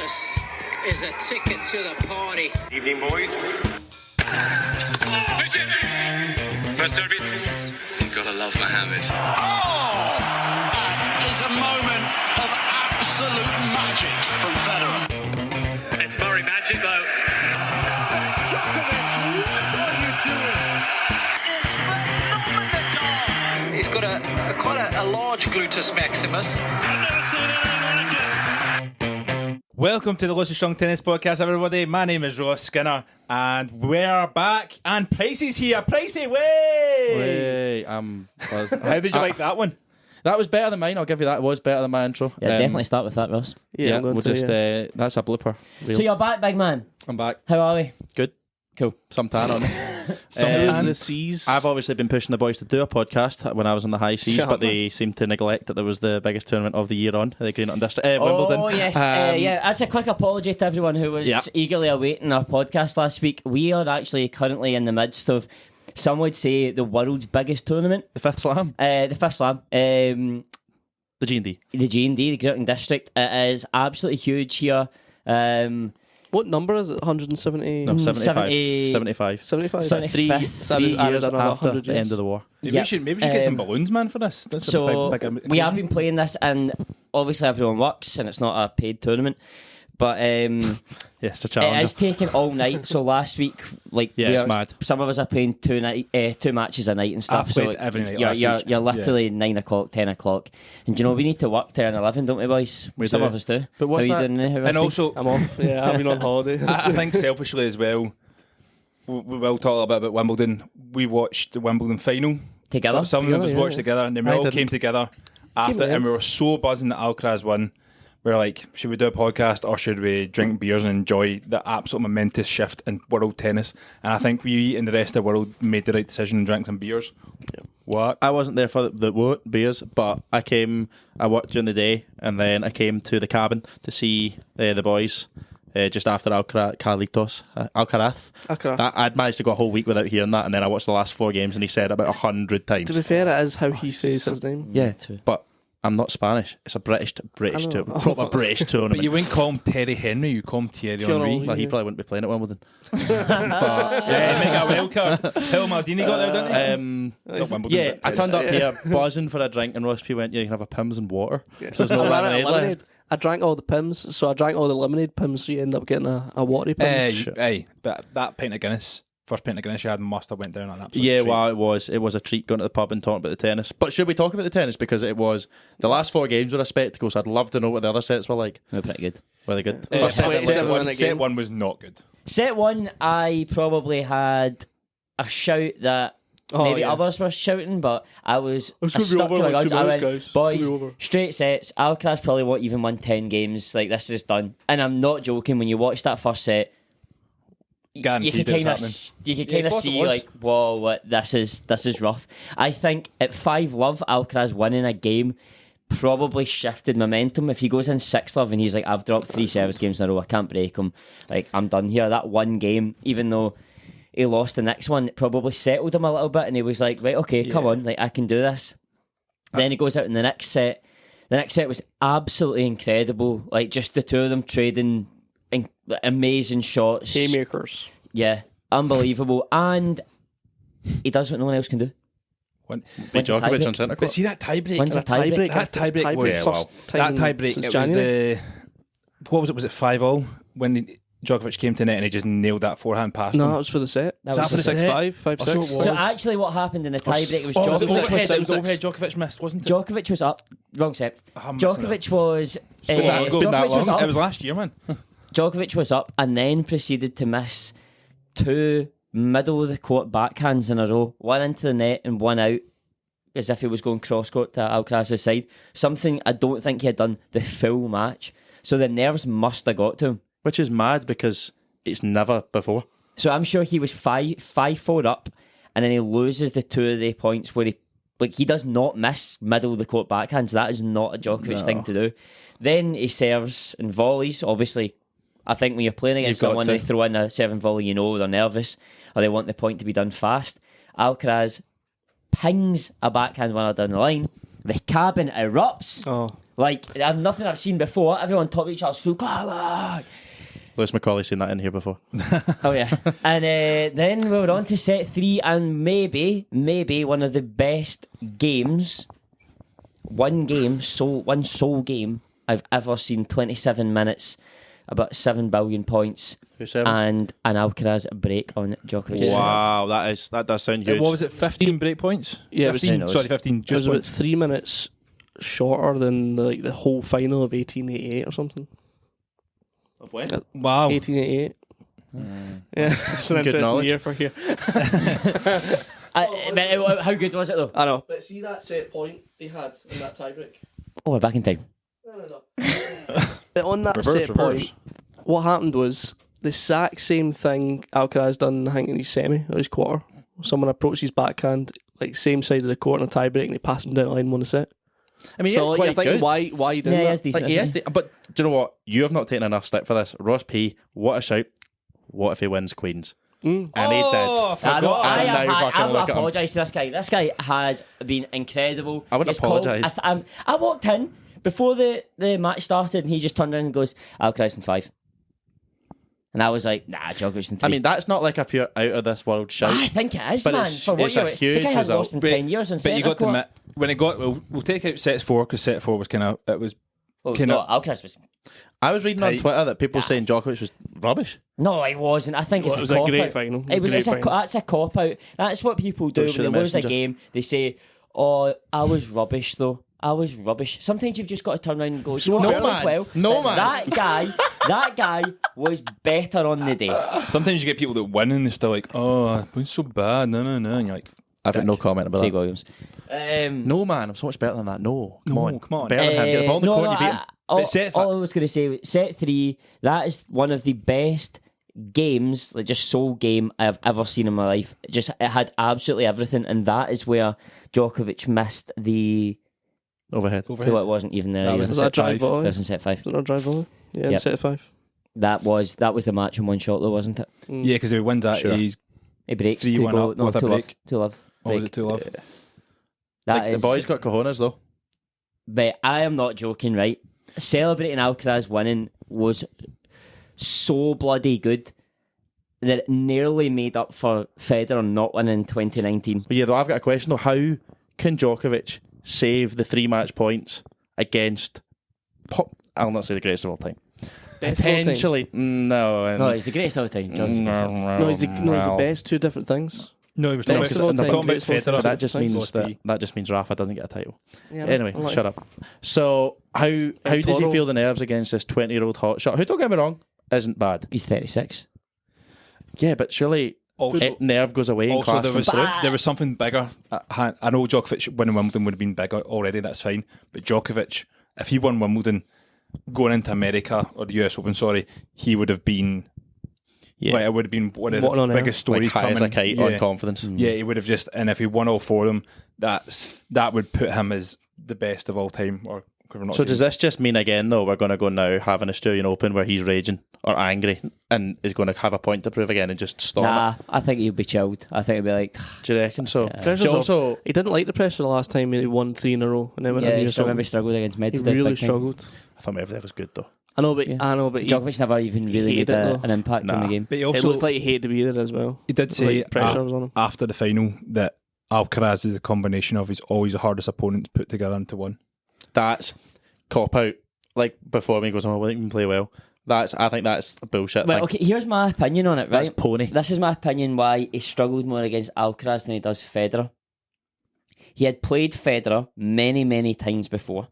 This is a ticket to the party. Evening, boys. First service. You've got to love Mohammed. Oh! That is a moment of absolute magic from Federer. It's Murray magic, though. Djokovic, what are you doing? It's phenomenal. He's got quite a large gluteus maximus. I've never seen anything like it. Welcome to the Lucy Strong Tennis Podcast, everybody. My name is Ross Skinner, and we're back. And Pricey's here. Pricey, way! I'm buzzed. How did you like that one? That was better than mine. I'll give you that. It was better than my intro. Yeah, definitely start with that, Ross. Yeah, we'll just. That's a blooper. Real. So you're back, big man. I'm back. How are we? Good. Cool. Some tan on. The seas. I've obviously been pushing the boys to do a podcast when I was on the high seas, but they seem to neglect that there was the biggest tournament of the year on the Greenock Wimbledon. Oh yes, yeah. As a quick apology to everyone who was eagerly awaiting our podcast last week, we are actually currently in the midst of, some would say, the world's biggest tournament, The Fifth Slam. the Fifth Slam. The G&D. The G&D, the Greenock District. It is absolutely huge here. What number is it? 170? No, 75. 75. 75? 3 years after the end of the war. Maybe we should get some balloons, man, for this. That's So a big we have been playing this, and obviously everyone works, and it's not a paid tournament. But Yes, a challenge. it is taking all night. So last week, it's mad. Some of us are playing two matches a night and stuff. I played every night you're, last you're, week. you're literally 9 o'clock, 10 o'clock, and you know we need to work till 11, don't we, boys? We Some do. of us do. But what's How are that? you doing? How And also, I'm off. Yeah, I've been on holiday. I think selfishly as well, we will talk a little bit about Wimbledon. We watched the Wimbledon final Together? Some of them was watched together, and then we I all didn't. came together after, and we were so buzzing that Alcaraz won. We were like, should we do a podcast or should we drink beers and enjoy the absolute momentous shift in world tennis? And I think we and the rest of the world made the right decision and drank some beers. What? I wasn't there for the beers, but I worked during the day, and then I came to the cabin to see the boys just after Alcaraz. I'd managed to go a whole week without hearing that, and then I watched the last 4 games, and he said it about 100 times. To be fair, it is how he says his name. Yeah, but I'm not Spanish. It's a British proper British tournament. But you wouldn't call him Terry Henry, you call him Thierry Henry. Well, he probably wouldn't be playing at Wimbledon. but Yeah, make a wild card. Phil Maldini got there, didn't he? Not Wimbledon, yeah, but I turned up here buzzing for a drink, and Ross P went, "Yeah, you can have a Pimm's and water." So there's no lemonade left. I drank all the Pims, so I drank all the lemonade Pims, so you end up getting a watery Pims. Aye, but that pint of Guinness, first pint of Guinness you had must have went down on that. Yeah, well, it was a treat going to the pub and talking about the tennis. But should we talk about the tennis? Because it was the last 4 games were a spectacle, so I'd love to know what the other sets were like. They're pretty good. Were they good? First set, 27-minute set game. one was not good. Set 1, I probably had a shout that maybe others were shouting, but I stuck to my guns. I went, boys, straight sets. Alcaraz probably won't even win 10 games. Like, this is done. And I'm not joking. When you watch that first set, you Guaranteed can it was kind of happening. see like, whoa, what this is rough. I think at 5-love, Alcaraz winning a game probably shifted momentum. If he goes in 6-love and he's like, I've dropped 3 service games in a row, I can't break him. Like, I'm done here. That one game, even though he lost the next one, it probably settled him a little bit, and he was like, right, okay, come on, like, I can do this. Then he goes out in the next set. The next set was absolutely incredible. Like, just the two of them trading amazing shots. Haymakers. Yeah, unbelievable. And he does what no one else can do. Wins Beat a Djokovic tiebreak. on centre But court. see that tiebreak? Wins a tiebreak. That tiebreak was that tiebreak. It was January. what was it? Was it 5-all when Djokovic came to net and he just nailed that forehand past him? No, it was for the set. That was for the the set? 6-5, 5-6. so it was. So actually what happened in the tiebreak was It was Djokovic. overhead. It was overhead. Djokovic missed, wasn't it? Djokovic was up. Wrong set. I'm missing Djokovic was... It's been that Djokovic was long. up. It was last year, man. Djokovic was up and then proceeded to miss 2 middle of the court backhands in a row. One into the net and one out, as if he was going cross court to Alcaraz's side. Something I don't think he had done the full match. So the nerves must have got to him. Which is mad because it's never before. So I'm sure he was 5-4 up, and then he loses the 2 of the points where he does not miss middle of the court backhands. That is not a Djokovic thing to do. Then he serves and volleys. Obviously, I think when you're playing against You've got someone, to. they throw in a 7 volley, you know they're nervous or they want the point to be done fast. Alcaraz pings a backhand winner down the line. The cabin erupts. Oh. Like, nothing I've seen before. Everyone top each other's through. Lewis McCauley's seen that in here before. Oh yeah. And then we were on to set 3, and maybe one of the best games, one sole game I've ever seen. 27 minutes, about 7 billion points, and an Alcaraz break on Djokovic. Wow, that does sound huge. What was it? 15 break points? Yeah, 15. Sorry, 15. It was Just about points. 3 minutes shorter than the whole final of 1888 or something. Of when? Wow. 1888. Yeah, it's an good interesting knowledge. year for here. But how good was it though? I know. But see that set point they had in that tiebreak? Oh, we're back in time. No. On that set point, what happened was the exact same thing Alcaraz done, I think, in his semi or his quarter. Someone approached his backhand, like same side of the court in a tiebreak, and he passed him down the line and won the set. I mean, So he's like, quite you're thinking, good. why you doing Yeah, he that? is decent. Like, isn't he? but do you know what? You have not taken enough stick for this. Ross P, what a shout. What if he wins Queens? And he did. I know. And now fucking I look at him. apologise to this guy. This guy has been incredible. I wouldn't He's called- apologise. I walked in before the match started, and he just turned around and goes, Alcaraz in 5. And I was like, nah, Djokovic in 3. I mean, that's not like a pure out of this world shout. I think it is, But man. it's- For what it's a you huge the guy has result. lost in 10 years on But you got to court. admit, when it got, we'll take out sets 4 because set 4 was kind of, it was Oh, kind no, of. Alcaraz was. I was reading on Tight. Twitter that people saying Djokovic was rubbish. No, it wasn't. I think Well, it's it was a a cop great out. final. It was. Great It's final. that's a cop out. That's what people do Don't when shoot they the lose a messenger. game. They say, "Oh, I was rubbish, though. I was rubbish." Sometimes you've just got to turn around and go, "No, No, I played man. well." No, But man. That guy was better on the day. Sometimes you get people that win and they're still like, oh, it was so bad. No. And you're like, I've got no comment about Craig that. Williams. No, man, I'm so much better than that. No, come on. Better than him. Get the ball in the no, court no, and you beat him. But set all I was going to say, set 3, that is one of the best games, like just sole game I've ever seen in my life. It had absolutely everything, and that is where Djokovic missed the. Overhead. No, it wasn't even there. That either. was Was that drive That volley? was in set 5. Was that not drive volley? Yeah, in Yep. set 5. That was the match in one shot, though, wasn't it? yeah, because if he wins that, Sure. he's. He breaks 3-1 to go. up No, with a 2 love. break. 2 love. What was break. it, 2 love? That Like, the is- boy's got cojones, though. But I am not joking, right? Celebrating Alcaraz winning was so bloody good that it nearly made up for Federer not winning in 2019. But yeah, though, I've got a question, though. How can Djokovic save the 3 match points against I'll not say the greatest of all time. Best of all time. Potentially, no. No, he's the greatest of all time. Djokovic. No, he's the best. 2 different things. No, he was talking Best about, of all time, talking about greatest of all Federer. time. But that just means Lost that B. that just means Rafa doesn't get a title. Yeah, Anyway, I like shut it. up. So how does he Toro. feel the nerves against this 20-year-old hotshot? Who, don't get me wrong, isn't bad. He's 36. Yeah, but surely Also- nerve goes away and Also, class there comes was through. there was something bigger. I know Djokovic winning Wimbledon would have been bigger already. That's fine. But Djokovic, if he won Wimbledon, going into America or the US Open, he would have been. Yeah. Like, it would have been one of What the on earth? biggest Like stories high coming. as a kite yeah. on confidence. Yeah, he would have just, and if he won all 4 of them, that would put him as the best of all time. Or we're not So saying- does this just mean again though we're going to go now have an Australian Open where he's raging or angry and is going to have a point to prove again and just storm Nah, I think he'll be chilled. I think he'll be like, it? Do you reckon so? Pressure's Do you off. also, He didn't like the pressure the last time he won 3 in a row, and then went yeah, on he US Open. remember struggled against He Medvedev. really big time. struggled. I thought Medvedev was good though. I know, but Yeah. he, Djokovic never even really hated made it, though. an impact on Nah. the game. But he it also looked like he hated to be there as well. he did say Like, pressure was on him. after the final that Alcaraz is a combination of he's always the hardest opponent to put together into one. That's cop out. Like before me goes, oh, we didn't even play well. I think that's a bullshit Right, thing. okay, here's my opinion on it, right? That's pony. This is my opinion why he struggled more against Alcaraz than he does Federer. He had played Federer many, many times before,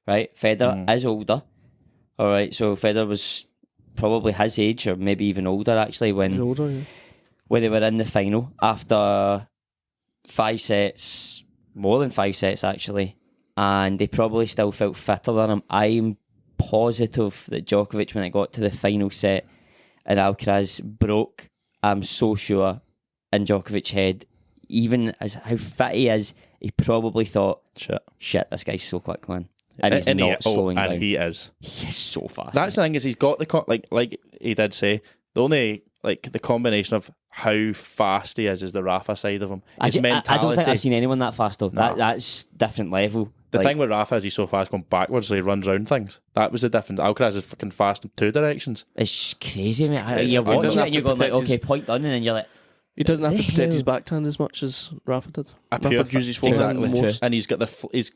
right? Federer is older, all right? So Federer was probably his age or maybe even older, actually, He's when older, yeah. they were in the final after 5 sets, more than 5 sets, actually. And they probably still felt fitter than him. I'm positive that Djokovic, when it got to the final set and Alcaraz broke, I'm so sure in Djokovic's head, even as how fit he is, he probably thought, shit, this guy's so quick, man. And he's not slowing down. And he is. He is so fast. That's the thing is he's got the like he did say the only like the combination of how fast he is the Rafa side of him. His mentality. I don't think I've seen anyone that fast though. Nah. That's different level. The thing with Rafa is he's so fast going backwards, so he runs round things. That was the difference. Alcaraz is fucking fast in two directions. It's crazy, mate. It's- You're he doesn't watching it have and to you're going like, protect his- okay, point done, and then you're like, He doesn't have to The protect his hell? backhand as much as Rafa did. A Rafa pure uses his forehand exactly. most. And he's got I think he's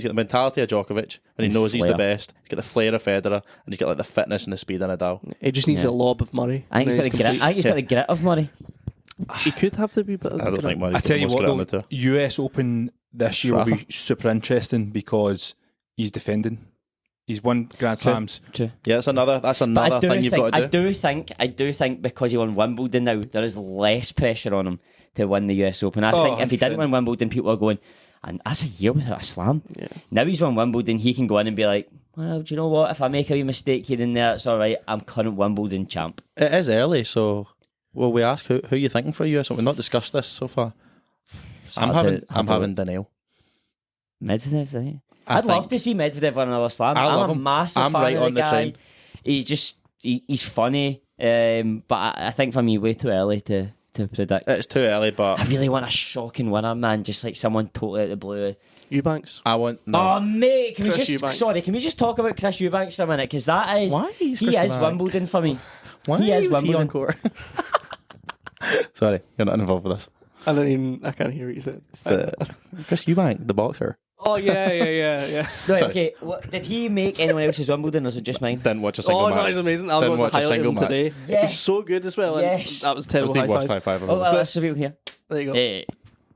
got the mentality of Djokovic, and he knows he's the Flair. best. He's got the flair of Federer, and he's got like the fitness and the speed of Nadal. He just needs Yeah. a lob of Murray. I think he's got the and then grit. he's I think he's got the grit of Murray. He could have the wee bit of I don't the think grit. Murray's I tell you most what, great on the though, tour. US Open this year will be Rafa. super interesting because he's defending. He's won Grand Slams. True. Yeah, that's another But thing you've got to do. I do think because he won Wimbledon now, there is less pressure on him to win the US Open. I Oh, think if he didn't 100%. win Wimbledon, people are going, and that's a year without a slam. Yeah. Now he's won Wimbledon, he can go in and be like, well, do you know what? If I make a wee mistake here and there, it's all right. I'm current Wimbledon champ. It is early, so will we ask who you thinking for US? We've not discussed this so far. I'm having Daniel. Medvedev, eh? I'd love to see Medvedev win another slam. I love I'm a him. massive I'm fan right of the on the guy. train. He's funny, but I think for me, way too early to predict. It's too early, but I really want a shocking winner, man. Just like someone totally out of the blue. Eubanks. I want no. Oh mate, can Chris we Eubanks. can we just talk about Chris Eubanks for a minute? Because that is Why is he Chris is Eubanks? Wimbledon for me. Why he is is he Wimbledon. on court? Sorry, you're not involved with this. I can't hear what you said. It's the Chris Eubank, the boxer. Oh yeah. Right, okay. What, did he make anyone else's Wimbledon, or was it just mine? Didn't watch a single Oh match. no, he's amazing. I Didn't was watch a highlighting single him match. today. Yeah. He's so good as well. and Yes. that was a I terrible think high watched five. high five. Oh, well, that's the people here. There you go. Yeah.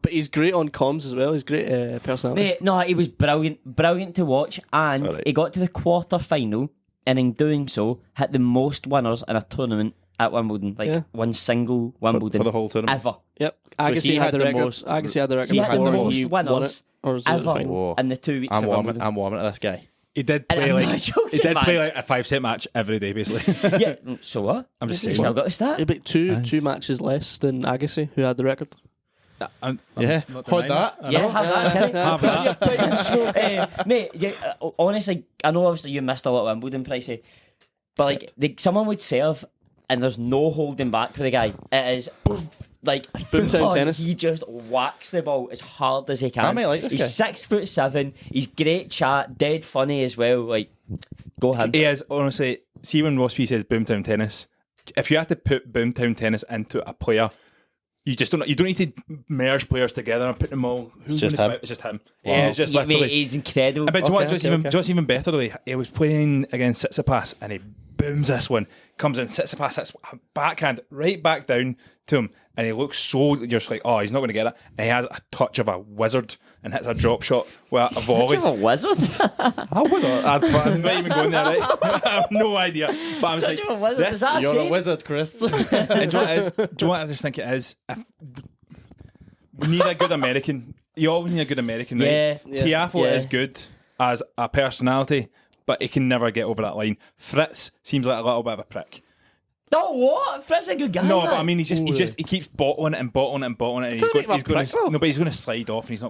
But he's great on comms as well. He's great personality. Mate, no, he was brilliant to watch, and Alright. he got to the quarter final, and in doing so, hit the most winners in a tournament at Wimbledon, like Yeah. one single Wimbledon for the whole tournament. ever. Yep. he Agassi had had the the record. most- Agassi had the record He had the before most he won winners it. Or was it the ever final? Whoa. in the 2 weeks I'm of warming. Wimbledon. I'm warming to this guy. He did And play I'm like not joking, he did play man. like a 5-set match every day, basically. Yeah, so what? I'm just He saying. still got the stat. Yeah, but two matches less than Agassi, who had the record. I'm Yeah, not hold denying that. it. Yeah, have that, Have that. mate. Yeah, honestly, I know obviously you missed a lot of Wimbledon, Pricey, but like someone would serve, and there's no holding back for the guy. It is like Boomtown full on, tennis. He just whacks the ball as hard as he can. I might like this He's guy. 6'7". He's great chat, dead funny as well. Like, go ahead. He is, honestly, see when Ross P says Boomtown Tennis, if you had to put Boomtown Tennis into a player, you don't need to merge players together and put them all. Who's just gonna him. come out? It's just him. Wow. Yeah, it's just Mate, literally. he's incredible. But do you know what, Okay, just okay, even okay. just even better though, he was playing against Tsitsipas and he booms this one, comes in, Tsitsipas hits a backhand right back down to him, and he looks so, you're just like, oh, he's not going to get it, and he has a touch of a wizard and hits a drop shot with a volley. Such a wizard. I was I'm not even going there, right? I have no idea. But I was Such like, a wizard. this- Does that You're say? a wizard, Chris. and do you know what it is? Do you know what I just think it is? We need a good American. You always need a good American, right? Yeah. Tiafoe Yeah. is good as a personality, but he can never get over that line. Fritz seems like a little bit of a prick. No, what? Fred's a good guy. No, man. but I mean, he keeps bottling it and bottling it and bottling it. And Doesn't make him a he's going prick, though. no, but he's going to slide off, and he's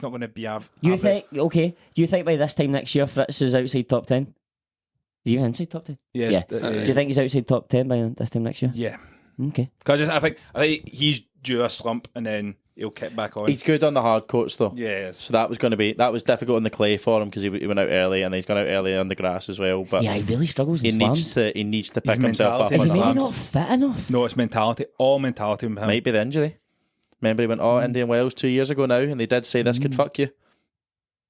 not going to be. You think you think by this time next year Fritz is outside top 10? Is he even inside top 10? Yes, Do you think he's outside top 10 by this time next year? Yeah, Okay. because I think he's due a slump, and then he'll kick back on. He's good on the hard courts though. Yes. So that was difficult on the clay for him because he went out early, and he's gone out early on the grass as well. But Yeah, he really struggles in he slams. needs to pick himself up mentality. on Is he the maybe slams. not fit enough? No, it's mentality. All mentality with him. Might be the injury. Remember he went Indian Wells 2 years ago now, and they did say this could fuck you.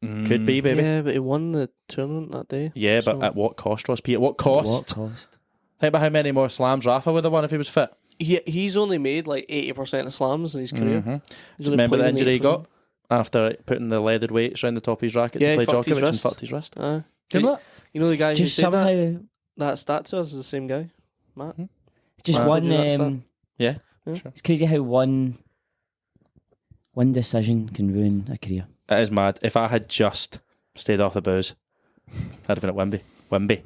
Could be, baby. Yeah, but he won the tournament that day. Yeah, but So- at what cost, Ross P? At what cost? What cost? Think about how many more slams Rafa would have won if he was fit. He's only made like 80% of slams in his career. He's only Remember the played in injury he 80%. got after putting the leathered weights around the top of his racket Yeah, to he play fucked his Djokovic and wrist. fucked his wrist. Do you know that? You know the guy Just who said somehow, that stat to us is the same guy, Matt. just Told one. you that stat. Yeah. It's crazy how one decision can ruin a career. It is mad. If I had just stayed off the booze, I'd have been at Wimby. Wimby.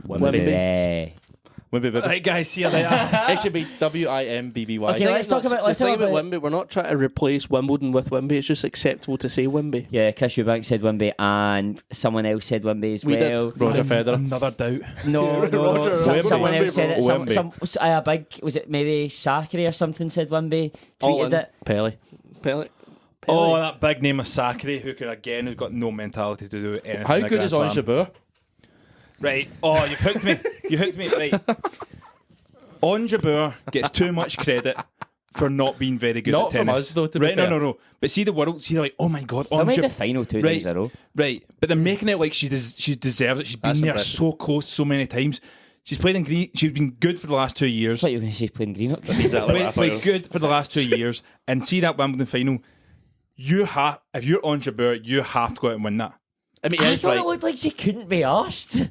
Wimby, baby. Right, guys, see you later. It should be WIMBBY. Okay, let's talk about Wimby. We're not trying to replace Wimbledon with Wimby. It's just acceptable to say Wimby. Yeah, Chris Eubanks said Wimby, and someone else said Wimby as We did. well. Roger Federer. Another doubt. No, Roger someone Wimby, else said it. bro. Some big, was it maybe Sakari or something said Wimby? All Tweeted in. it. Pelly. Pellet. Oh, that big name of Sakari, who could again has got no mentality to do anything. How in a good is Grand Ons Slam. Jabeur? Right. Oh, you hooked me. You hooked me. Right. Ons Jabeur gets too much credit for not being very good Not at tennis. from us, though, to be right? fair. No. But see the world. See, they're like, oh my god, They Ons made the Jabeur. final 2 Right. times in a row. Right. But they're making it like she deserves it. She's been That's there impressive. so close so many times. She's played in green. She's been good for the last 2 years. What you were going to say, playing Greenock? Exactly what I Played thought. good for the last 2 years. And see that Wimbledon final. If you're on Jabeur, you have to go out and win that. I mean, I it's thought right. it looked like she couldn't be asked.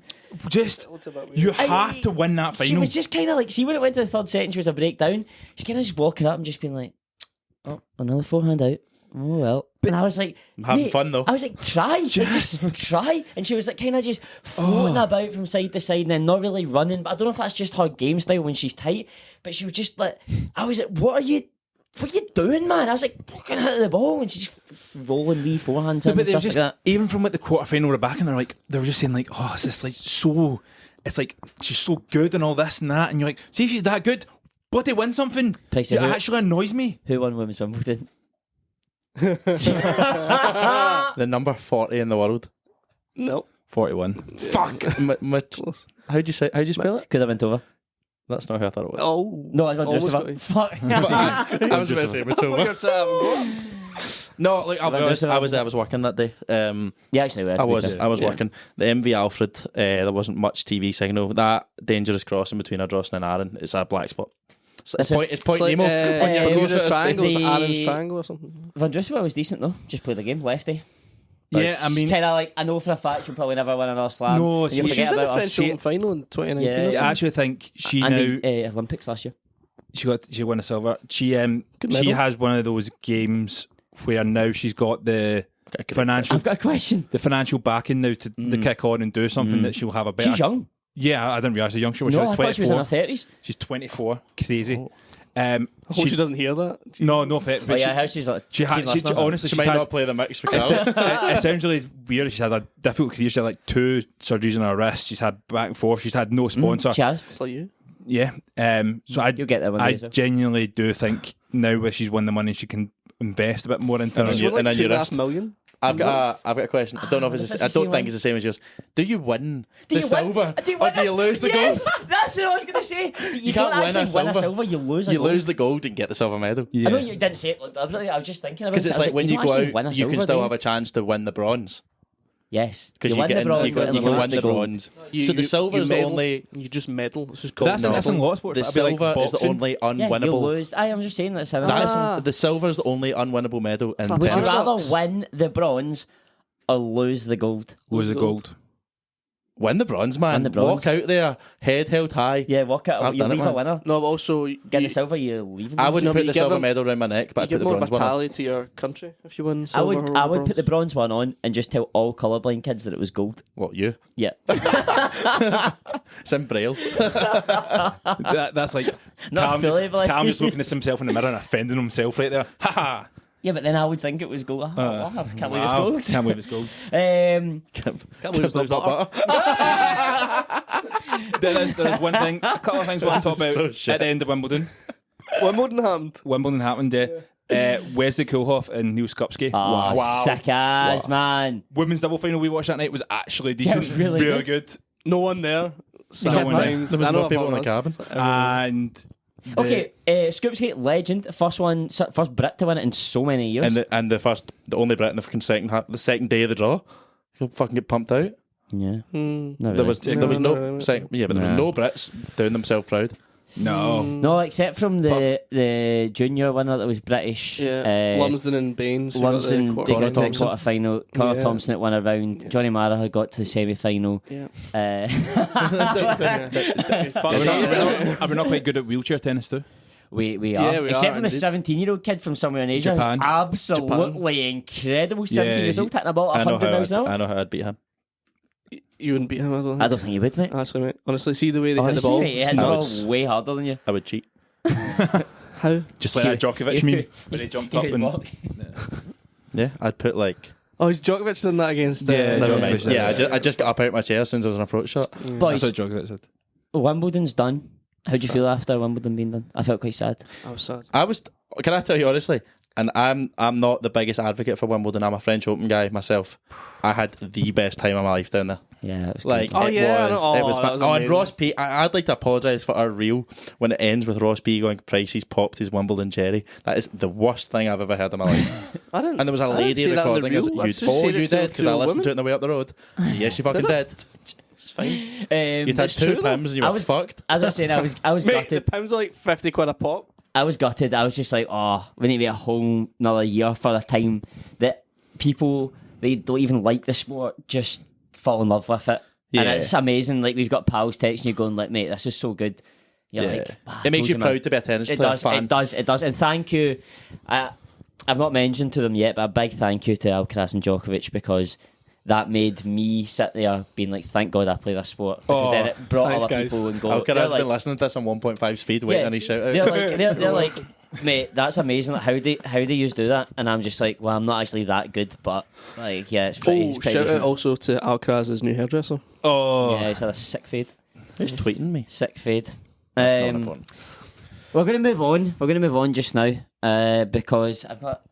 Just you have to win that final. She was just kind of like, see when it went to the third set and she was a breakdown, she's kind of just walking up and just being like, oh, another forehand out. Oh well. And I was like, I'm having mate, fun, though. I was like, try, just try. And she was like, kind of just floating about from side to side and then not really running. But I don't know if that's just her game style when she's tight. But she was just like, I was like, what are you doing, man? I was like, fucking hit the ball, and she's just rolling wee forehands in But and they were stuff just like that. even from like the quarterfinal, we're back and they're like they were just saying like, oh, it's just like so. It's like she's so good and all this and that, and you're like, see if she's that good, bloody win something. Price It of who? actually annoys me. Who won Women's Wimbledon? The number 40 in the world. No. 41. Fuck. How'd you spell it? Because I went over. That's not who I thought it was. Oh. No, I went Almost over. got you. Fuck. I was about to say Matova. No, like I'll be honest, I was working that day. Yeah, actually, we had I to be was fair. working. The MV Alfred, there wasn't much TV signal. That dangerous crossing between Ardrossan and Aaron, it's a black spot. It's Point It's like Nemo. When you're closer Bermuda's to Triangle, the- Aaron's Triangle or something. Van Drusova was decent though. Just played the game, lefty. Yeah, I mean, Kind of like, I know for a fact she'll probably never win another slam. No, And you she She was forget in the about her. French Open final in 2019 Yeah, or I something. actually think she And now the Olympics last year. she won a silver. She medal. has one of those games where now she's got the financial I've got a question. the financial backing now to kick on and do something that she'll have a better. She's young. Yeah, I didn't realise how young she was. No, She I was thought she was in 24. her 30s. She's 24. Crazy. I hope she doesn't hear that. No, but Oh yeah, how she's like. she had. She, honestly, She she's might had, not play the mix for it, Cal. it sounds really weird. She's had a difficult career. She had like 2 surgeries on her wrist. She's had back and forth. She's had no sponsor. She has. It's like you. Yeah. So You'll get that one I day, so. genuinely do think now where she's won the money, she can invest a bit more into And it. She you- won like and then your $2.5 wrist. million. I've got a question. I don't know if it's. I don't think it's the same as yours. Do you win the silver, or do you lose the gold? That's what I was going to say. You can't don't win a actually win a silver. silver, you lose a You gold. lose the gold and get the silver medal. Yeah. I know you didn't say it. Like, I was just thinking about it. Because it's I was like when you don't go actually win a out, you can silver, still do have a chance to win the bronze. Yes. Because you win get the bronze, you can and you win lose the gold. bronze. So the silver is the medal. only. You just medal. It's just called That's in a lot of sports. The That'd be like silver is the boxing. only Yeah, you unwinnable. lose. I'm just saying that's how That is the silver is the only unwinnable medal in Would you tennis. rather win the bronze or lose the gold? Lose the gold. Win the bronze, man. Win the bronze. Walk out there, head held high. Yeah, walk out. I've You done it, leave a man. winner. No, but also Get the silver, you leave. I wouldn't No, but put you the give silver them- medal around my neck, but you I'd give put the more bronze one on. vitality to your country if you win I silver. would. or I would put bronze. the bronze one on and just tell all colourblind kids that it was gold. What, you? Yeah. It's in Braille. That's like Not Cam fully, just, but like- Cam just looking at himself in the mirror and offending himself right there. Ha ha. Yeah, but then I would think it was gold. Oh, wow, I can't believe it's Wow. gold. Can't believe it's gold. Can't believe it's not butter. There is one thing, a couple of things I want to talk about So shit. at the end of Wimbledon. Wimbledon happened. Wimbledon happened. Wesley Koolhof and Neil Skupski. Oh, sick as, man. Women's double final we watched that night was actually decent. was really good. No one there. Except for us. Sometimes. There was I know more people in the about cabin. us. And Okay, Skupski, legend, first Brit to win it in so many years. And the only Brit in the fucking the second day of the draw. He'll fucking get pumped out. yeah. Not There really. was No, there was no, no no. second, yeah, but there was Nah. no Brits doing themselves proud. no. No, except from the junior winner that was British. Yeah. Lumsden and Baines. Lumsden, they got to the Thompson. quarter final. Connor Yeah. Thompson at won a round. Johnny Mara had got to the semi final. Yeah. Are we not quite good at wheelchair tennis too? We Yeah, are. we Except are from the indeed. 17-year-old kid from somewhere in Asia. Japan. Absolutely incredible. 17 years he- old, hitting about I know 100 miles an how hour. I'd beat him. You wouldn't beat him, I don't think. I don't think you would, mate. Actually, mate. Honestly, see the way they hit the Honestly, ball. mate, he hits the No, ball it's- way harder than you. I would cheat. How? Just like that Djokovic meme where he jumped up He would and walk. Yeah, I'd put like. Oh, is Djokovic done that against? Yeah, Never Djokovic mind. did. Yeah, I just got up out my chair as soon as there was an approach shot. Boys, That's what Djokovic said. Wimbledon's done. How do you feel after Wimbledon being done? I felt quite sad. I was sad. I was. Can I tell you honestly? and I'm not the biggest advocate for Wimbledon. I'm a French Open guy myself. I had the best time of my life down there. Yeah, it was Like, good. and Ross P. I'd like to apologise for our reel when it ends with Ross P. going, Pricey's popped his Wimbledon cherry. That is the worst thing I've ever heard in my life. I didn't. And there was a I didn't lady see that on the recording us. reel. I You just seen it did, to because I a listened to it woman. on the way up the road. Yes, you fucking did. It's fine. You touched true, two though. pims and you were fucked. As I was saying, I was Mate, gutted. the pounds are like 50 quid a pop. I was gutted. I was just like, oh, we need to wait a whole another year for the time that people, they don't even like the sport, just fall in love with it. And Yeah. it's amazing. Like, we've got pals texting you going like, mate, this is so good. You're like, It makes you loads of proud to be a tennis It player does, fan. it does. And thank you. I've not mentioned to them yet, but a big thank you to Alcaraz and Djokovic, because that made me sit there being like, thank God I play this sport. Because then it brought thanks, other guys. people and go. Alcaraz they're has like, been listening to this on 1.5 speed, waiting his shout out. they're like, mate, that's amazing. Like, how do you do that? And I'm just like, well, I'm not actually that good, but like, yeah, it's pretty. It's pretty Shout out decent. also to Alcaraz's new hairdresser. Oh, Yeah, he's had a sick fade. Who's tweeting me? Sick fade. That's not important. We're going to move on. We're going to move on just now because I've got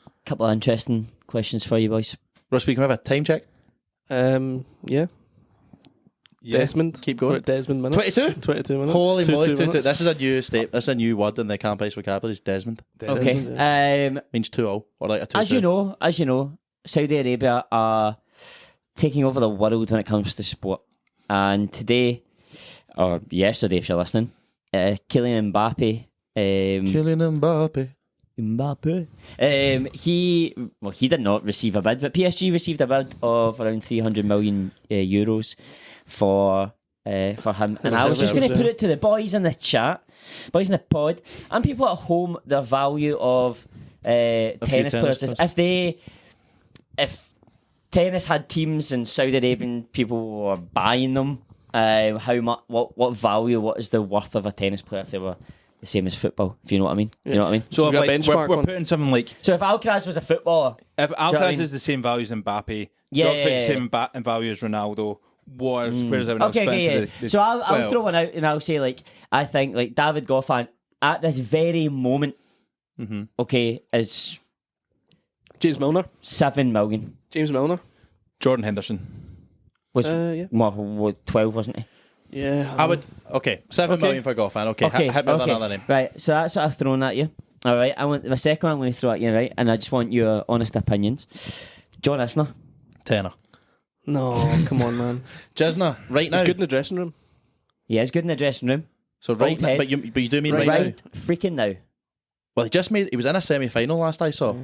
a couple of interesting questions for you boys. Ross, we can have a time check. Yeah. Desmond. Keep going. We're at Desmond minutes. 22? 22 minutes. Holy Two moly, minutes. this is a new this is a new word in the campus vocabulary. Is Desmond. Okay. Means 2-0 or like a 2-2. As you know, Saudi Arabia are taking over the world when it comes to sport. And today, or yesterday, if you're listening, Kylian Mbappe. Kylian Mbappe. He did not receive a bid, but PSG received a bid of around 300 million euros for him. And I was just going to put it to the boys in the chat, boys in the pod, and people at home, the value of tennis players. If tennis had teams and Saudi Arabian people were buying them, how much? What value? What is the worth of a tennis player if they were the same as football? If you know what I mean. You know what I mean. so got like, benchmark we're one. putting something like So if Alcaraz was a footballer, if what I Alcaraz mean? is the same value as Mbappe, Yeah, Djokovic yeah, the same in value as Ronaldo. Where does everyone else fit okay, into yeah. the So I'll well- throw one out and I'll say, like, I think like David Goffin at this very moment, okay, is James Milner. 7 million. James Milner. Jordan Henderson? Was Yeah. well, 12, wasn't he? Yeah. I would. Okay, 7 million for Goffin. Okay, hit me with another name. Right, so that's what I've thrown at you. All right, I want my second one. I'm going to throw at you, right, and I just want your honest opinions. John Isner. Tenner. No, come on, man. Jesna, right now. He's good in the dressing room. Yeah, he's good in the dressing room. So right Bald now, head. but you do mean right, Right, now? freaking now. Well, he was in a semi-final last I saw.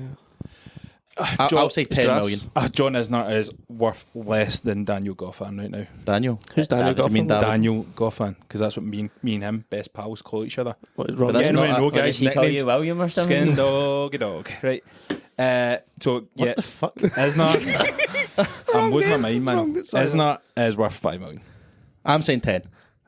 I'll say 10 million. John Isner is worth less than Daniel Goffin right now. Daniel. Who's Daniel David, you mean Goffin? David? Daniel Goffin, because that's what me and him, best pals, call each other. What, Rob? But that's Yeah, not no, a- no, Or does guys, he call nicknames. you William or something? Skin doggy dog, right? So yeah, What the fuck? Isner. I'm losing my mind, man. Isner is worth 5 million. I'm saying 10.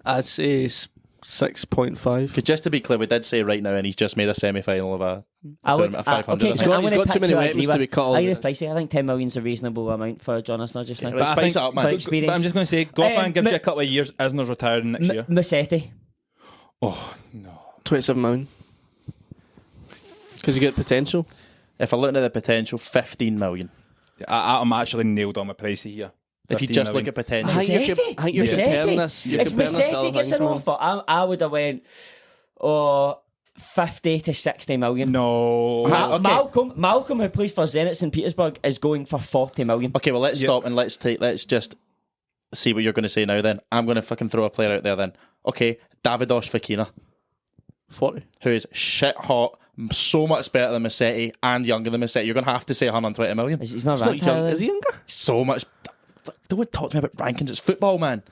I'd say 6.5. Because just to be clear, we did say right now, and he's just made a semi-final of a I would, tournament of 500. okay, I so think. got- I'm he's gonna got too pick many who I weapons agree to with. be cut all I agree the- with Pricey. I think 10 million's a reasonable amount for John Isner just now. Let's I spice think- it up, man. for experience. But I'm just going to say, Goffin gives Mi- you a couple of years. Isner's retiring next year. Musetti. Oh no! 27 million. Because you get potential. If I'm looking at the potential, 15 million. I'm actually nailed on my pricey here. If you 15 just million. look at potential. I think you're Musetti? comparing this. You're If comparing this to other Musetti gets things, an man. offer, I would have went 50 to 60 million. No. okay. Malcolm, who plays for Zenit St. Petersburg, is going for 40 million. Okay, well, let's stop and let's just see what you're going to say now then. I'm going to fucking throw a player out there then. Okay, Davidos Fekina, 40. who is shit hot, so much better than Musetti and younger than Musetti. You're going to have to say 120 million. He's not Not ranked young. higher. Is he younger? So much. Don't talk to me about rankings. It's football, man.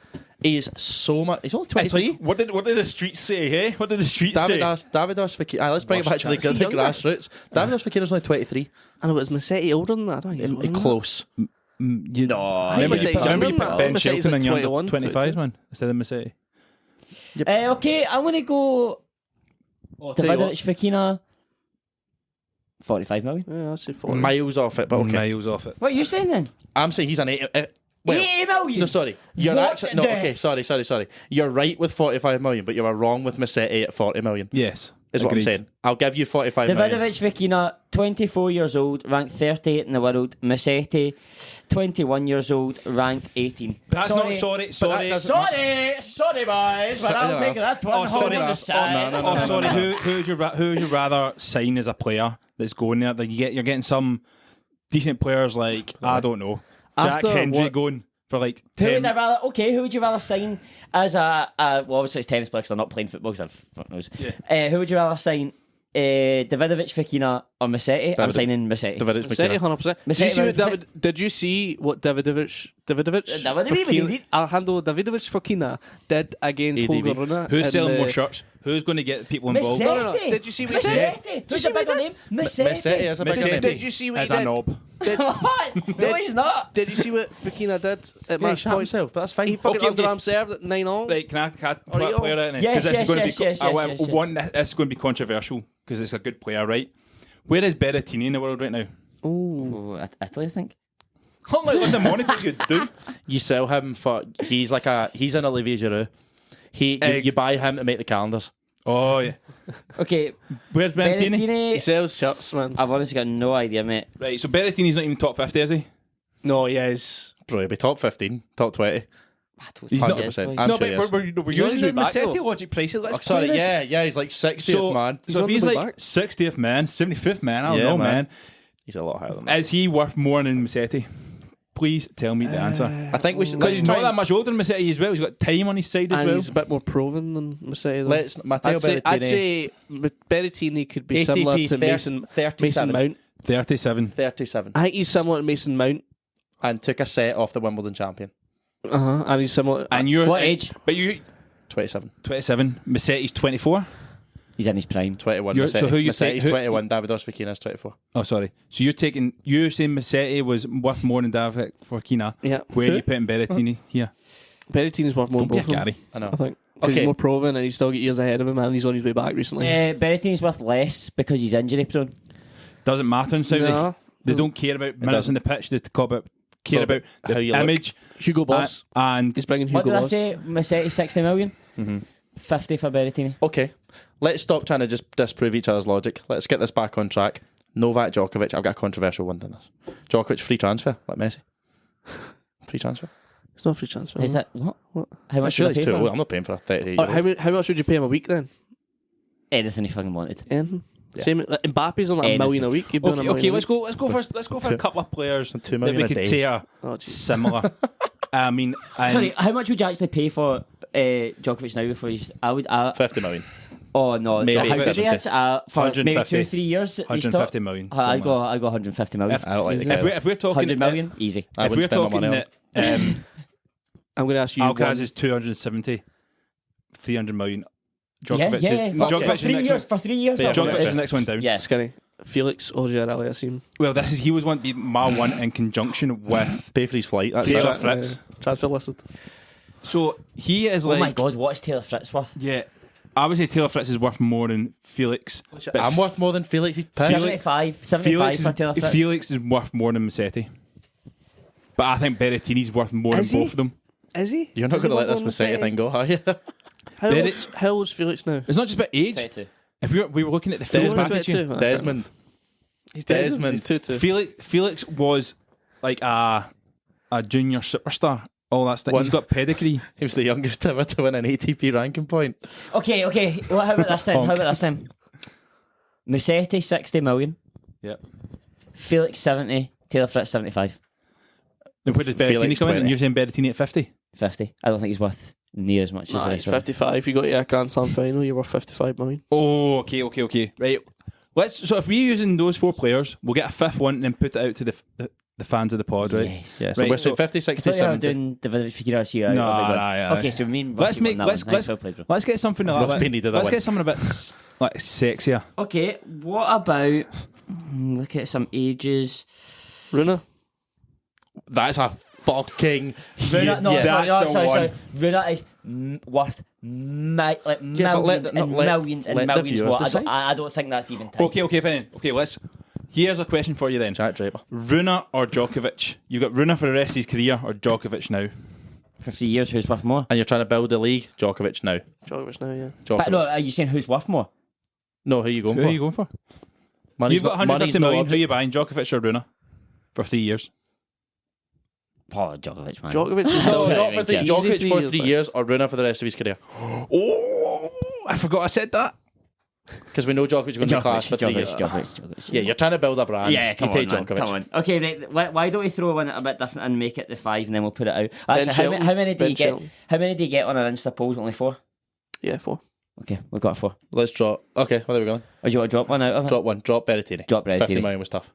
He is so much. He's only It's 23. like, what did the streets say? Hey, what did the streets say? Davidos Fekina. Let's bring it back to the Is he younger? grassroots. Davidos Fekina's only 23. I know, but is Musetti older than that? I don't think he's older than that. Close. No. Musetti's Remember you put younger than that. Ben Musetti's Shelton like in your 21, 25s, man, instead of Musetti. Okay, I'm going to go Tell you what. Davidovic Fekina, 45 million. Yeah, I'd say 40. Miles off it, but okay. Miles off it. What are you saying then? I'm saying he's an 80. 80 million? No, sorry. You're What actually no. the Okay, sorry. You're right with 45 million, but you were wrong with Musetti at 40 million. Yes. is what I'm Agreed. saying. I'll give you 45 million. Davidovic Fekina, 24 years old, ranked 38 in the world. Musetti, 21 years old, ranked 18. That's sorry. not sorry. Sorry, boys, but I'll take that one. Oh, Hold sorry. on the side. no, Oh, sorry. Who would you rather sign as a player that's going there? Like you're getting some decent players like I don't know, Jack After Hendry what- going for like Who 10. would I rather? Okay, who would you rather sign as a well? Obviously, it's tennis players. 'Cause they're not playing football. Because fuck knows. Who would you rather sign? Davidovic Fekina or Musetti? I'm signing Musetti. Davidovic Musetti, McKenna. 100%. Musetti, Did you see what Davidovic Davidovic. Alejandro Davidovic Fekina did against ADV. Holger Rune? Who's in selling the- more shirts? Who's going to get people involved? Musetti. No. Did you see what he Musetti? did? Who's a bigger name? Musetti Musetti. is a bigger Musetti name. Did you see what he as a did? knob. What? No, he's not. Did you see what Fekina did at Yeah, he match shot point? himself, but that's fine. He fucking Okay. underarm served at 9-all. Right, can I put you a player out in it? Yes, Because this is going to yes, be. yes, I yes, yes. want this is going to be controversial because it's a good player, right? Where is Berrettini in the world right now? Oh, Italy, I think. Oh my, listen, Monaco could do. You sell him for he's an Olivier Giroud. You buy him to make the calendars. Oh yeah. Okay, Where's Berrettini? He Berrettini. sells shirts, man. I've honestly got no idea, mate. Right, so Berrettini's not even top 50, is he? No, he is. Bro, he'll be top 15, top 20. I don't He's think not- he is, 100%. boys. I'm no, sure he is. but we're He's on using his the way back, Musetti though. logic prices. Let's Oh, sorry, play it. yeah, he's like 60th man. He's So on if he's the way like back. 60th man, 75th man, I don't Yeah, know, man. man. He's a lot higher than that. Is he worth more than Musetti? Please tell me the answer. I think we should. Because Let's he's not try that and- much older than Musetti as well. He's got time on his side as And well. he's a bit more proven than Musetti. though. Let's Matteo I'd Berrettini. say Berrettini could be ATP similar to 30, Mason 37. Mount. 37. 37, I think he's similar to Mason Mount. and took a set off the Wimbledon champion. And he's similar. And you're What age? But you 27, 27. Musetti's 24. He's in his prime. 21. You're- Musetti. so who you Musetti's take- who- 21. Davidos Fekina's 24. Oh, sorry. So you're saying Musetti was worth more than David Fekina. Yeah. Where are you putting Berrettini here? Berrettini's worth more Don't than be a both of them, Gary. I know. I think. Because Okay. he's more proven and he's still got years ahead of him and he's on his way back recently. Berrettini's worth less because he's injury prone. Doesn't matter in Saudi. No. They don't care about minutes doesn't. on the pitch. They care Well, about how the you look. image Hugo Boss. and He's bringing What Hugo did I Boss. say? Musetti 60 million? 50 for Berrettini. Okay, let's stop trying to just disprove each other's logic. Let's get this back on track. Novak Djokovic. I've got a controversial one in this. Djokovic free transfer like Messi. Free transfer. It's not a free transfer. Is that what? How much Sure, should I it's pay too for old. him? I'm not paying for a 38-year-old. How much would you pay him a week then? Anything he fucking wanted. Anything? Same. Like, Mbappe's on like Anything. $1 million a week. You'd be on $1 million okay, a let's week. go for a couple of players that million we a could day. say are Oh, geez. similar. I mean, Sorry, how much would you actually pay for Djokovic now before you? I would. 50 million. Oh no, Maybe how much 70. is for maybe 150. 2-3 years? he's 150 top? million. I something go. like I go 150 million. If- I don't like the that. guy. If we're talking 100 million, easy. I if we're wouldn't spend my talking money on that I'm going to ask you. Alcaraz one. is 270, 300 million. Yeah, Djokovic yeah. is For, Djokovic for is 3 the next years. one. For 3 years. Yeah, Djokovic is yeah. the next one down. Yeah. Skinny. Felix Auger-Aliassime. Well, he was one to be my one in conjunction with Pay for his flight. That's Taylor it. Fritz. Transfer listed. So he is Oh like, my god, what is Taylor Fritz worth? yeah. I would say Taylor Fritz is worth more than Felix. But I'm worth more than Felix. He's pissed. 75 for Taylor Fritz. Felix is worth more than Musetti. But I think Berrettini's worth more Is than he? both of them. Is he? You're not Is going to he let this one Musetti Musetti? thing go, are you? How old's Felix now? It's not just about age. 22. If we were looking at the Felix Desmond. package, 22. Desmond. He's Desmond. He's 2-2. Felix was like a junior superstar. All that stuff. One- He's got pedigree. He was the youngest ever to win an ATP ranking point. Okay. Well, how about this then? Musetti 60 million. Yep. Felix 70. Taylor Fritz 75. And where does Berrettini Felix come in? 20. And you're saying Berrettini at 50? 50. I don't think he's worth near as much as Nah, the he's rest of them. 55. You got to a Grand Slam final, you're worth 55 million. Oh, okay. Right. So if we're using those four players, we'll get a fifth one and then put it out to the fans of the pod, right? Yes. Yeah, so Right, we're so- saying 50, I 60, thought you were 70. doing Davidovic Figueroa here. No, nah. Okay, so we mean Let's Rocky make won that one. Nice, well played, bro. let's get something a Ross little bit. Beanie did that Let's one. get something a bit like sexier. Okay, what about look at some ages? Runa? That's a fucking... Runa, no, yeah. sorry, that's the sorry. one. Runa is worth Yeah, but millions and millions and let the millions. viewers What? decide. I don't think that's even time. Okay, fine. Okay, here's a question for you then. Jack Draper. Runa or Djokovic? You've got Runa for the rest of his career or Djokovic now? For 3 years, who's worth more? And you're trying to build a league? Djokovic now. Djokovic now, yeah. Djokovic. But no, are you saying who's worth more? No, who are you going Who for? are you going for? Money's You've got not- 150 money's no million. Who are object. you buying? Djokovic or Bruna? For 3 years. Oh, Djokovic, man. Djokovic is No, still not for 3 Easy Djokovic for 3 like- years or Runa for the rest of his career. Oh, I forgot I said that. Because we know Djokovic's going to be class for 3 years. Djokovic. Yeah, you're trying to build a brand. Yeah, come you on, take man. Djokovic. Come on. Okay, right. Why don't we throw one a bit different and make it the 5, and then we'll put it out. Actually, Shelton. how many do Ben you get? Shelton. How many do you get on our Insta polls? Only 4. Yeah, 4. Okay, we've got 4. Let's drop. Okay, where are we going? Or do you want to drop one out of it? Drop one. Drop Berrettini. Drop Berrettini. 50 million was tough.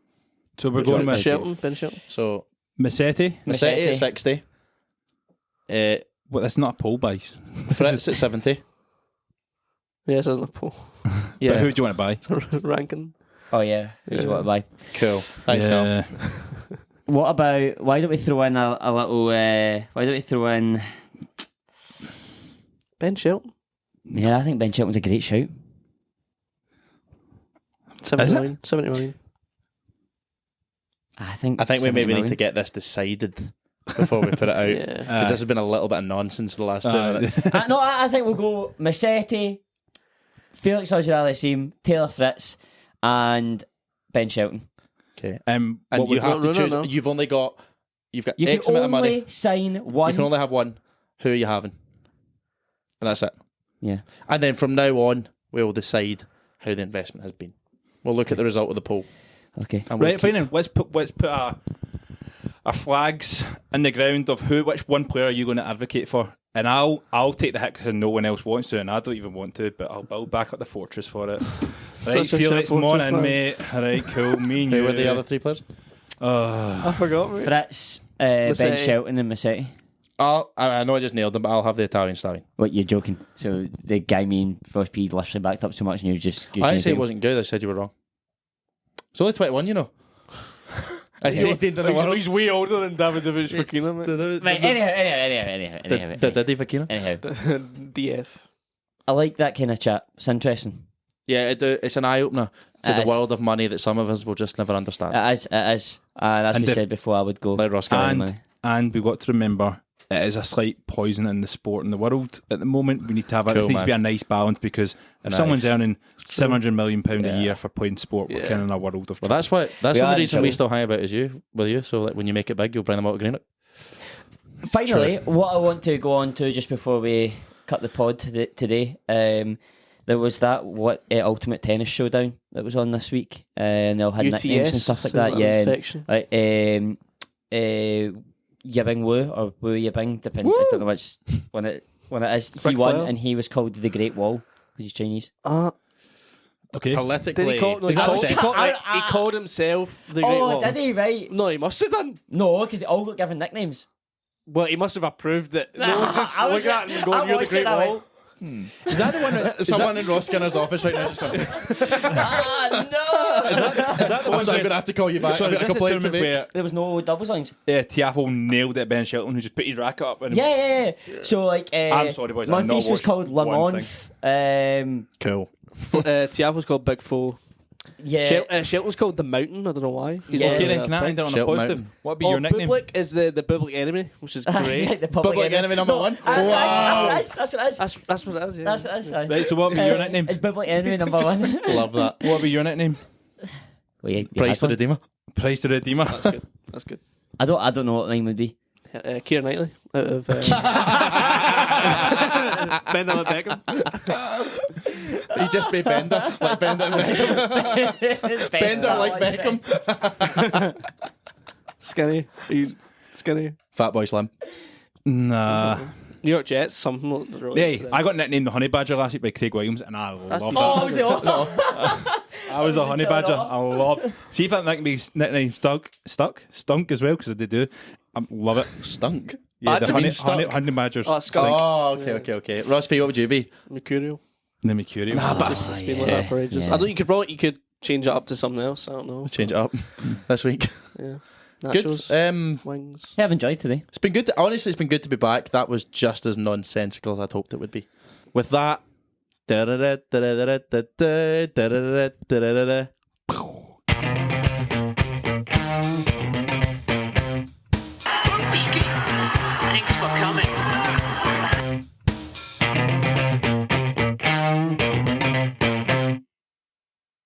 So we're going with Shelton, Ben Shelton. So Massetti. Massetti at 60. Well, that's not a poll, boys. Fritz at 70. Yeah, this isn't a poll. But Yeah, who do you want to buy? It's a ranking. Oh yeah, who do you want to buy? cool. Thanks, Cal. What about? Why don't we throw in a little? Why don't we throw in? Ben Shelton. Yeah, I think Ben Shelton's a great shout. 70 Is it? million. 70 million. I think I think we 70 maybe need million. to get this decided before we put it out. Yeah. Because this has been a little bit of nonsense for the last 2 minutes. No, I think we'll go Massetti, Felix Auger-Aliassime, Taylor Fritz, and Ben Shelton. Okay. what And you would- have to no, choose. no. You've only got. You've got You X can amount of money. only sign one. You can only have one. Who are you having? And that's it. Yeah. And then from now on, we'll decide how the investment has been. We'll look at the result of the poll. Okay. And we'll Right, fine then. Let's put our flags in the ground of which one player are you going to advocate for, and I'll take the hit because no one else wants to, and I don't even want to, but I'll build back up the fortress for it. Right, Such a Felix, shit come on fortress, in, man. mate. All right, cool. Me and Who you. were the other 3 players? I forgot, mate. Fritz, Ben Massetti. Shelton, and Massetti. I know I just nailed them, but I'll have the Italian stallion. What, you're joking? So the guy me and Frost P literally backed up so much, and you're just. I didn't say it wasn't good. I said you were wrong. It's only 21, you know. And he's 18 in the world. He's way older than Davidovic Fekina, mate. Right, anyhow. Did he Fekina? Anyhow, DF. I like that kind of chat. It's interesting. Yeah, it's an eye opener to It the is. world of money that some of us will just never understand. It is. And as And we the- said before, I would go. Let Ross get and money. and we've got to remember it is a slight poison in the sport in the world at the moment. We need to have it Cool, needs to be a man. nice balance, because if Nice. someone's earning £700 million Yeah. a year for playing sport, we're Yeah. kind of in a world of Well, that's why. That's We the are only in reason we trouble. still hang about with you. So that when you make it big, you'll bring them out to Greenock. Finally, what I want to go on to just before we cut the pod today, there was that Ultimate Tennis Showdown that was on this week, and they all had nicknames and stuff like sounds that. Yeah, and, infection. like Yibing Wu or Wu Yibing, depending. I don't know which one it is. He Ric won, Flair. and he was called the Great Wall because he's Chinese. okay. Politically, Did he call? No, he, Is that called, the he, same? called, he called himself the Great Oh, Wall. did he? Right? No, he must have done. No, because they all got given nicknames. Well, he must have approved it. No one just I was- looking at it and I going, "You're the watched it, Great I went, Wall." Is that the one? That, someone in Ross Skinner's office right now is just going. No! is that the one? I'm going to have to call you back. So I've is got a this the complaint to tournament make. where There was no double signs. Tiafoe nailed it at Ben Shelton, who just put his racket up? And Yeah. So like, I'm sorry, boys, I've not Monfils was watched called one Lamont. Cool. Tiafoe's called Big Foe. Yeah. Shelton's called the Mountain. I don't know why. He's Yeah. only Okay, then a can I prick. end it on a Shelton positive? Mountain. What would be your nickname? Bublik is the biblic enemy, which is great. Yeah, the Public enemy number one. Wow. That's what it is. That's what it is. Yeah. That's what it is. Right, so what would be your nickname? It's public enemy number one. Love that. What would be your nickname? Well, you Price had the one. Redeemer. Price to Redeemer. That's good. That's good. I don't know what mine would be. Keira Knightley out of Ben Beckham. He just be Bender, like Bender and Beckham. Bender like Beckham. Skinny. He's skinny. Fat Boy Slim. Nah. New York Jets. Something really. Hey, I got nicknamed the Honey Badger last week by Craig Williams, and I love decent. that. Oh, I was the author. I was a Honey the Badger. channel. I love. See if that nickname stunk as well, because they do. I love it. Stunk. Yeah, Badger the means stuck. honey badgers. Oh, skunk. Oh, okay. Ross P, what would you be? Mercurial. Let me curious. It's been like that for ages. yeah. I don't. You could change it up to something else. I don't know. Change it up this week. Yeah. Good. Nachos, wings. Yeah, I've enjoyed today. It's been good. Honestly, it's been good to be back. That was just as nonsensical as I'd hoped it would be. With that,